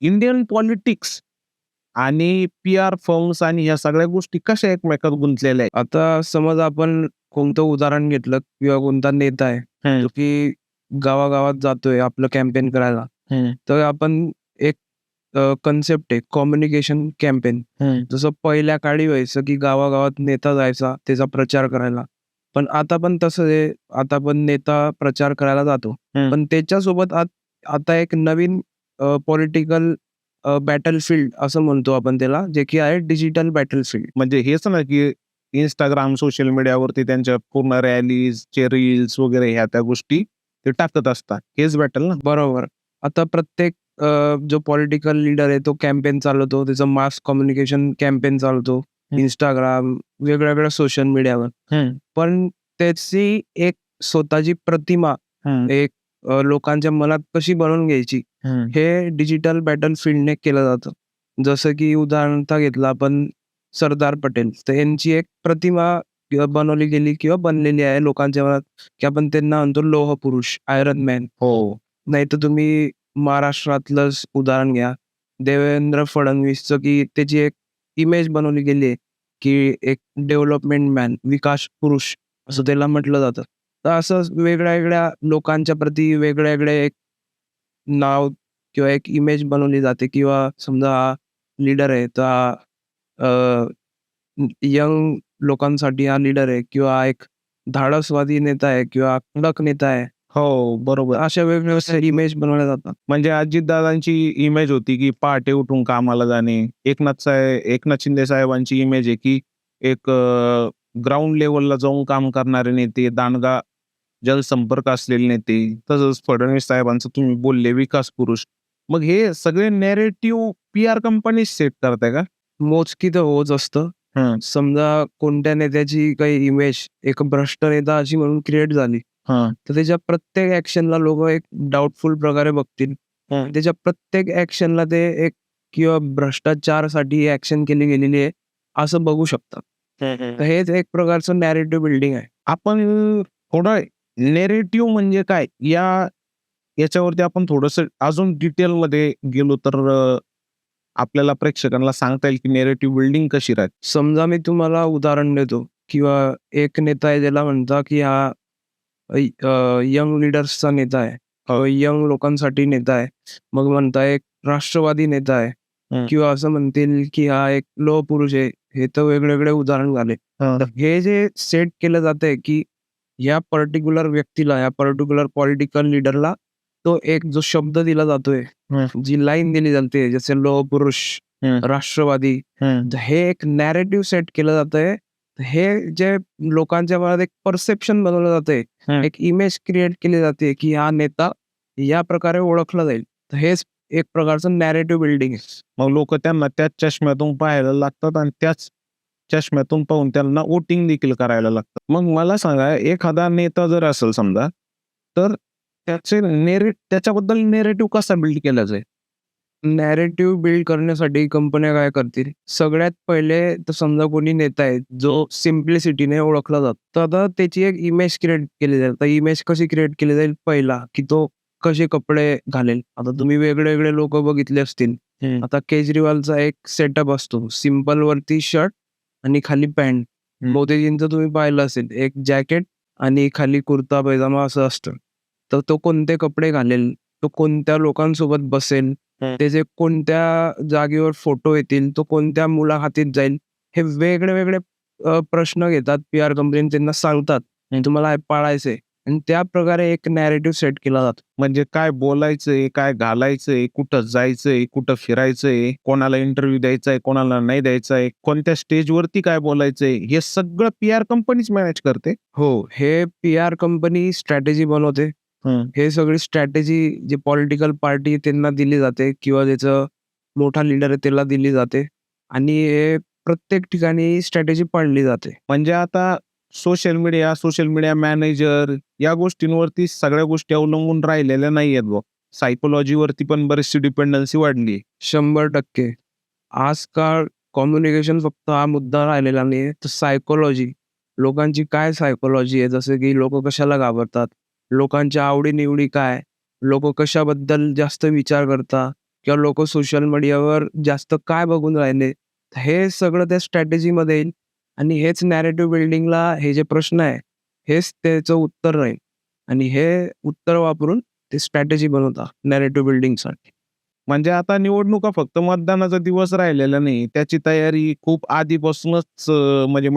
Indian politics आणि PR firms आणि ह्या सगळ्या गोष्टी कशा एकमेकात गुंतलेल्या आहेत? आता समज आपण कोणतं उदाहरण घेतलं किंवा कोणता नेता आहे, हं, जो की गावागावात जातोय आपलं कॅम्पेन करायला. हं, तर आपण एक कन्सेप्ट आहे कम्युनिकेशन कॅम्पेन. हं. जसं पहिल्या काळी व्हायचं की गावागावात नेता जायचा त्याचा प्रचार करायला. पण आता पण तसं आहे. आता पण नेता प्रचार करायला जातो. हं. पण त्याच्यासोबत आता एक नवीन पॉलिटिकल बॅटलफील्ड असं म्हणतो आपण त्याला, जे की आहे डिजिटल बॅटलफील्ड. म्हणजे हेच ना, की Instagram, सोशल मीडियावरती त्यांच्या पूर्ण रॅलीजचे रील्स वगैरे ह्या त्या गोष्टी ते टाकत असतात. हेच बॅटल ना? बरोबर. आता प्रत्येक जो पॉलिटिकल लीडर आहे तो कॅम्पेन चालवतो. त्याचं मास कम्युनिकेशन कॅम्पेन चालवतो. हं. Instagram, वेगळ्या-वेगळ्या सोशल मीडियावर. हं, पण त्याची एक स्वतःची प्रतिमा हं, एक लोकांच्या मनात कशी बनवून घ्यायची, हं. हे डिजिटल बॅटलफील्डने केलं जातं. जसं की उदाहरणतः घेतलं आपण सरदार पटेल. तर यांची एक प्रतिमा बनवली गेली किंवा बनलेली आहे लोकांच्या मनात, की आपण त्यांना म्हणतो लोहपुरुष, आयर्न मॅन. हो. नाहीतर तुम्ही महाराष्ट्रातलंच उदाहरण घ्या. देवेंद्र फडणवीसचं, की त्याची एक इमेज बनवली गेली आहे, की एक डेव्हलपमेंट मॅन, विकास पुरुष असं त्याला म्हटलं जातं. तर असं वेगळ्या-वेगळ्या लोकांच्या प्रती वेगळे-वेगळे एक नाव किंवा एक इमेज बनवली जाते किंवा समजा हा लीडर आहे, तर हा यंग लोकांसाठी हा लीडर आहे किंवा एक धाडसवादी नेता आहे किंवा कडक नेता आहे. हो, बरोबर. अशा वेगवेगळ्या इमेज बनवल्या जातात. म्हणजे अजितदादांची इमेज होती, की पहाटे उठून कामाला जाणे. एकनाथ शिंदे साहेबांची इमेज आहे, की एक ग्राउंड लेव्हलला जाऊन काम करणारे नेते, दांडगा जलसंपर्क असलेले नेते. तसंच फडणवीस साहेबांचं तुम्ही बोलले विकास पुरुष. मग हे सगळे नॅरेटिव्ह पी-आर कंपनीज सेट करताय का? मोजकी तर होच असतं. हं, समजा कोणत्या नेत्याची काही इमेज एक भ्रष्ट नेता अशी म्हणून क्रिएट झाली, हं, तर त्याच्या प्रत्येक ॲक्शनला लोकं एक डाउटफुल प्रकारे बघतील. हं. त्याच्या प्रत्येक ॲक्शनला ते एक किंवा भ्रष्टाचारासाठी ॲक्शन केली गेलेली आहे, असं बघू शकतात. हं, हं, तर हं. हेच एक प्रकारचं नॅरेटिव्ह बिल्डिंग आहे. आपण थोडं नॅरेटिव्ह म्हणजे काय? याच्यावरती आपण थोडंसं अजून डिटेलमध्ये गेलो तर आपल्याला प्रेक्षकांना सांगता येईल, की नॅरेटिव्ह बिल्डिंग कशी राहते? समजा मी तुम्हाला उदाहरण देतो किंवा एक नेता आहे ज्याला म्हणता, की हा यंग लीडर्सचा नेता आहे. यंग लोकांसाठी नेता आहे. मग म्हणता एक राष्ट्रवादी नेता आहे हं, किंवा असं म्हणतील, की हा एक लोहपुरुष आहे. हे तर वेगळे-वेगळे उदाहरण झाले. हं. तर हे जे सेट केलं जातंय, की या पर्टिक्युलर व्यक्तीला, या पर्टिक्युलर पॉलिटिकल लीडरला तो एक जो शब्द दिला जातोय, हं, जी लाईन दिली जाते, जसे लोहपुरुष, हं, राष्ट्रवादी. हं, तर हे एक नॅरेटिव्ह सेट केलं जातंय. हे जे लोकांच्या मनात एक परसेप्शन बनवलं जातंय, हं. एक इमेज क्रिएट केली जाते, की हा नेता या प्रकारे ओळखला जाईल. तर हेच एक प्रकारचं नॅरेटिव्ह बिल्डिंग आहे. मग लोकं त्यांना त्याच चष्म्यातून पाहायला लागतात आणि त्याच चष्म्यातून पाहून त्यांना वोटिंग देखील करायला लागतं. मग मला सांगा, एखादा नेता जर असेल समजा, तर त्याच्याबद्दल नॅरेटिव्ह कसा बिल्ड केला जाईल? नॅरेटिव्ह बिल्ड करण्यासाठी कंपन्या काय करतील? सगळ्यात पहिले तर समजा कोणी नेता आहे, जो सिम्प्लिसिटीने ओळखला जातो. तर आता त्याची एक इमेज क्रिएट केली जाईल. तर इमेज कशी क्रिएट केली जाईल? पहिला, की तो कसे कपडे घालेल. आता तुम्ही वेगळे-वेगळे लोकं बघितले असतील. हं, आता केजरीवालचा एक सेटअप असतो. सिंपल वरती शर्ट आणि खाली पॅन्ट. हं. मोदीजींचं तुम्ही पाहिलं असेल, एक जॅकेट आणि खाली कुर्ता पैजामा असं असतं. तर तो कोणते कपडे घालेल, तो कोणत्या लोकांसोबत बसेल, त्याचे कोणत्या जागेवर फोटो येतील, तो कोणत्या मुलाखतीत जाईल, हे वेगळे-वेगळे प्रश्न घेतात पी-आर कंपनी त्यांना सांगतात, हं. तुम्हाला हे पाळायचंय आणि त्याप्रकारे एक नॅरेटिव्ह सेट केला जातो. म्हणजे काय बोलायचंय, काय घालायचंय, कुठं जायचंय, कुठं फिरायचंय, कोणाला इंटरव्ह्यू द्यायचा आहे, कोणाला नाही द्यायचा आहे, कोणत्या स्टेजवरती काय बोलायचंय, हे सगळं पी-आर कंपनीच मॅनेज करते? हो, हे पी-आर कंपनी स्ट्रॅटेजी बनवते. हं. हे सगळी स्ट्रॅटेजी जे पॉलिटिकल पार्टी त्यांना दिली जाते किंवा ज्याचं मोठा लीडर आहे त्याला दिली जाते आणि हे प्रत्येक ठिकाणी स्ट्रॅटेजी पाळली जाते. म्हणजे आता सोशल मीडिया मॅनेजर या गोष्टींवरती सगळ्या गोष्टी अवलंबून राहिलेल्या नाहीयेत बुवा. सायकॉलॉजीवरती पण बरीचशी डिपेंडन्सी वाढली आहे. 100% आजकाल कम्युनिकेशन फक्त हा मुद्दा राहिलेला नाहीये, तर सायकॉलॉजी. लोकांची काय सायकॉलॉजी आहे, जसं की लोकं कशाला घाबरतात, लोकांच्या आवडी-निवडी काय, लोकं कशाबद्दल जास्त विचार करतात, किंवा लोकं सोशल मीडियावर जास्त काय बघून राहिले. हे सगळं त्या स्ट्रॅटेजीमध्ये येईल आणि हेच नॅरेटिव्ह बिल्डिंगला हे जे प्रश्न आहे, हेच त्याचं उत्तर राहील आणि हे उत्तर वापरून ते स्ट्रॅटेजी बनवतात नॅरेटिव्ह बिल्डिंगसाठी. म्हणजे आता निवडणुका फक्त मतदानाचा दिवस राहिलेला नाही. त्याची तयारी खूप आधीपासूनच म्हणजे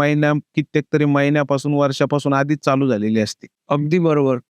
कित्येक तरी महिन्यापासून, वर्षापासून आधीच चालू झालेली असते. अगदी बरोबर.